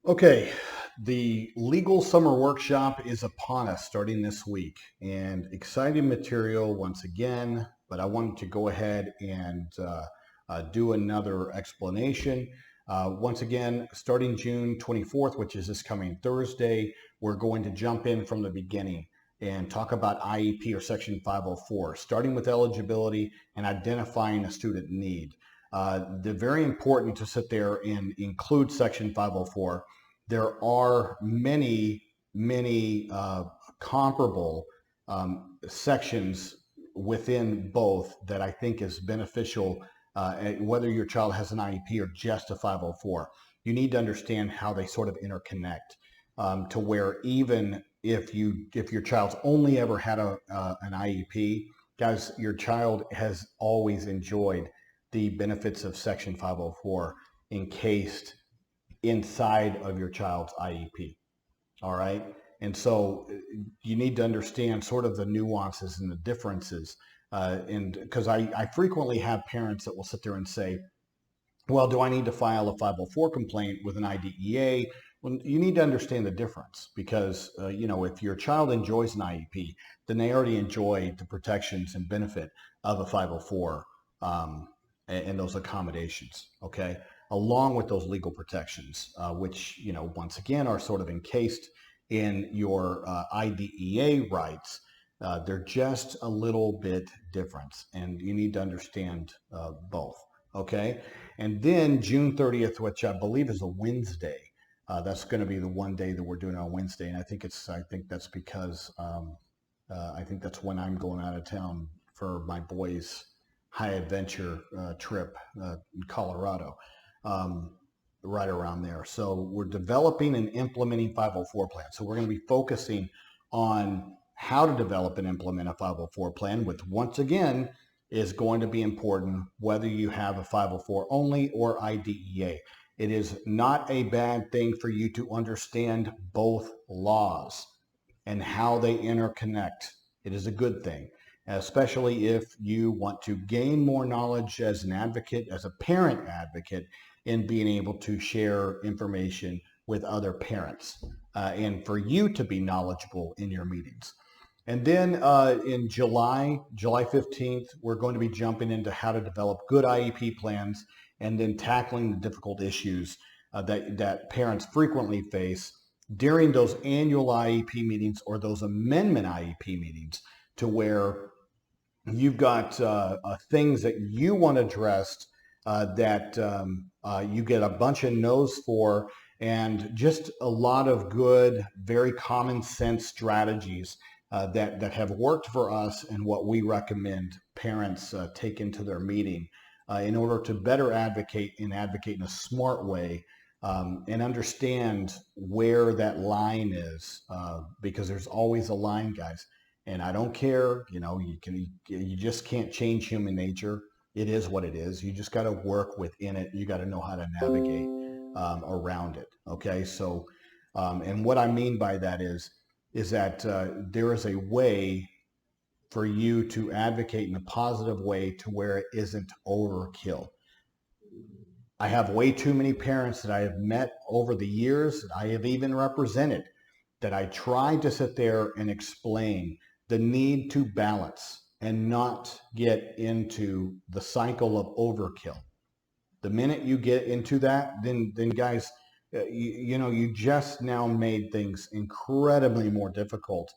Okay, the legal summer workshop is upon us starting this week, and exciting material once again, but I wanted to go ahead and do another explanation. Once again, starting June 24th, which is this coming Thursday, we're going to jump in from the beginning and talk about IEP or Section 504, starting with eligibility and identifying a student need. They're very important to sit there and include Section 504. There are many comparable sections within both that I think is beneficial, whether your child has an IEP or just a 504. You need to understand how they sort of interconnect, to where even if your child's only ever had an IEP, guys, your child has always enjoyed the benefits of Section 504 encased inside of your child's IEP. All right. And so you need to understand sort of the nuances and the differences. And because I frequently have parents that will sit there and say, well, do I need to file a 504 complaint with an IDEA? Well, you need to understand the difference because, if your child enjoys an IEP, then they already enjoy the protections and benefit of a 504, and those accommodations, okay? Along with those legal protections, which, once again, are sort of encased in your IDEA rights. They're just a little bit different, and you need to understand both, okay? And then June 30th, which I believe is a Wednesday, that's going to be the one day that we're doing on Wednesday, and I think that's because I think that's when I'm going out of town for my boys' high adventure trip in Colorado, right around there. So we're developing and implementing 504 plans. So we're going to be focusing on how to develop and implement a 504 plan, which once again is going to be important whether you have a 504 only or IDEA. It is not a bad thing for you to understand both laws and how they interconnect. It is a good thing, especially if you want to gain more knowledge as an advocate, as a parent advocate, in being able to share information with other parents, and for you to be knowledgeable in your meetings. And then in July 15th, we're going to be jumping into how to develop good IEP plans and then tackling the difficult issues that parents frequently face during those annual IEP meetings or those amendment IEP meetings, to where you've got things that you want addressed, that you get a bunch of no's for, and just a lot of good, very common sense strategies that have worked for us and what we recommend parents take into their meeting in order to better advocate and advocate in a smart way, and understand where that line is, because there's always a line, guys. And I don't care, you just can't change human nature. It is what it is. You just got to work within it. You got to know how to navigate around it. Okay. So, and what I mean by that is that there is a way for you to advocate in a positive way to where it isn't overkill. I have way too many parents that I have met over the years that I have even represented, that I try to sit there and explain the need to balance and not get into the cycle of overkill. The minute you get into that, then guys, you just now made things incredibly more difficult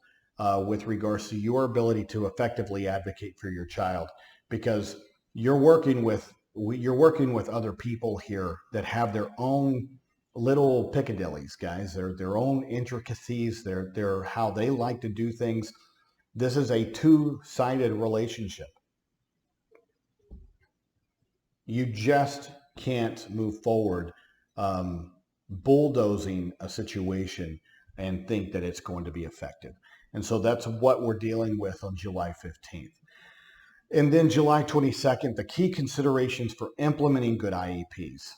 with regards to your ability to effectively advocate for your child, because you're working with other people here that have their own little piccadillies, guys. Their own intricacies. They're how they like to do things. This is a two-sided relationship. You just can't move forward bulldozing a situation and think that it's going to be effective. And so that's what we're dealing with on July 15th. And then July 22nd, the key considerations for implementing good IEPs.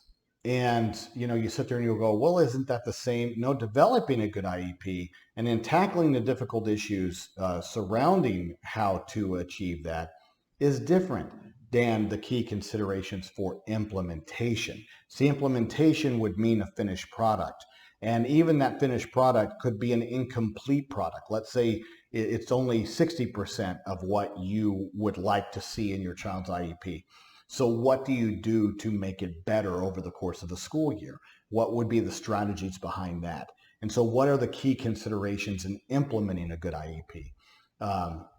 And, you sit there and you'll go, well, isn't that the same? No, developing a good IEP and then tackling the difficult issues surrounding how to achieve that is different than the key considerations for implementation. See, implementation would mean a finished product. And even that finished product could be an incomplete product. Let's say it's only 60% of what you would like to see in your child's IEP. So what do you do to make it better over the course of the school year? What would be the strategies behind that? And so what are the key considerations in implementing a good IEP?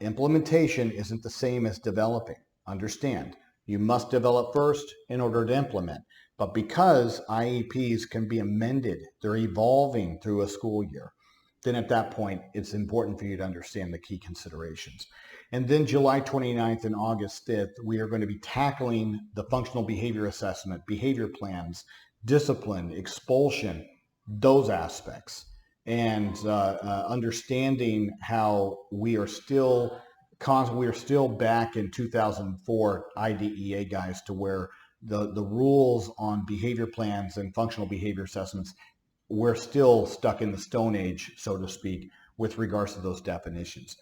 Implementation isn't the same as developing. Understand, you must develop first in order to implement. But because IEPs can be amended, they're evolving through a school year, then at that point, it's important for you to understand the key considerations. And then July 29th and August 5th, we are going to be tackling the functional behavior assessment, behavior plans, discipline, expulsion, those aspects, and understanding how we are still back in 2004 IDEA, guys, to where the rules on behavior plans and functional behavior assessments, we're still stuck in the Stone Age, so to speak, with regards to those definitions.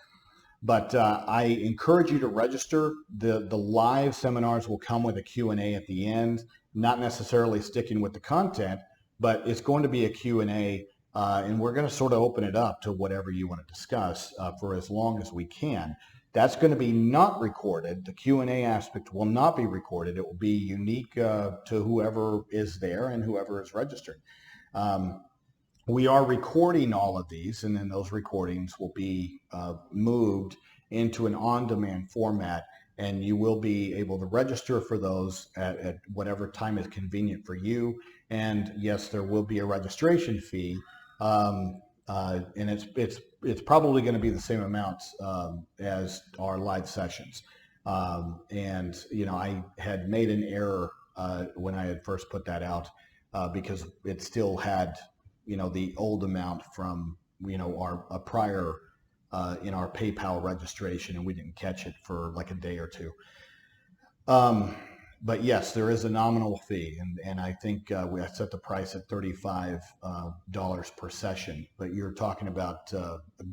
But I encourage you to register. The live seminars will come with a Q&A at the end, not necessarily sticking with the content, but it's going to be a Q&A, and we're going to sort of open it up to whatever you want to discuss for as long as we can. That's going to be not recorded. The Q&A aspect will not be recorded. It will be unique to whoever is there and whoever is registered. We are recording all of these, and then those recordings will be moved into an on-demand format, and you will be able to register for those at whatever time is convenient for you. And yes, there will be a registration fee, and it's probably going to be the same amount as our live sessions. And you know, I had made an error when I had first put that out because it still had, you know, the old amount from, you know, our prior in our PayPal registration, and we didn't catch it for like a day or two. But yes, there is a nominal fee, and I think we set the price at $35 per session. But you're talking about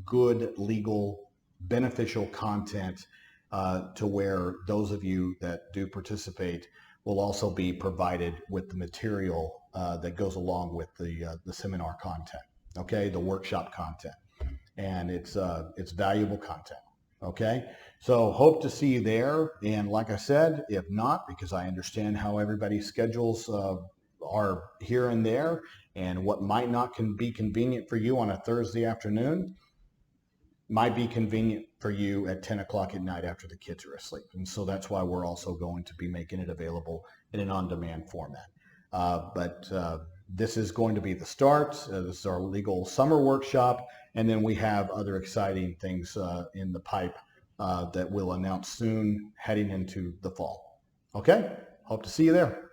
good, legal, beneficial content to where those of you that do participate will also be provided with the material that goes along with the seminar content, okay, the workshop content, and it's valuable content, okay? So hope to see you there, and like I said, if not, because I understand how everybody's schedules are here and there, and what might not be convenient for you on a Thursday afternoon might be convenient for you at 10 o'clock at night after the kids are asleep. And so that's why we're also going to be making it available in an on-demand format. But this is going to be the start. This is our legal summer workshop. And then we have other exciting things in the pipe that we'll announce soon heading into the fall. Okay? Hope to see you there.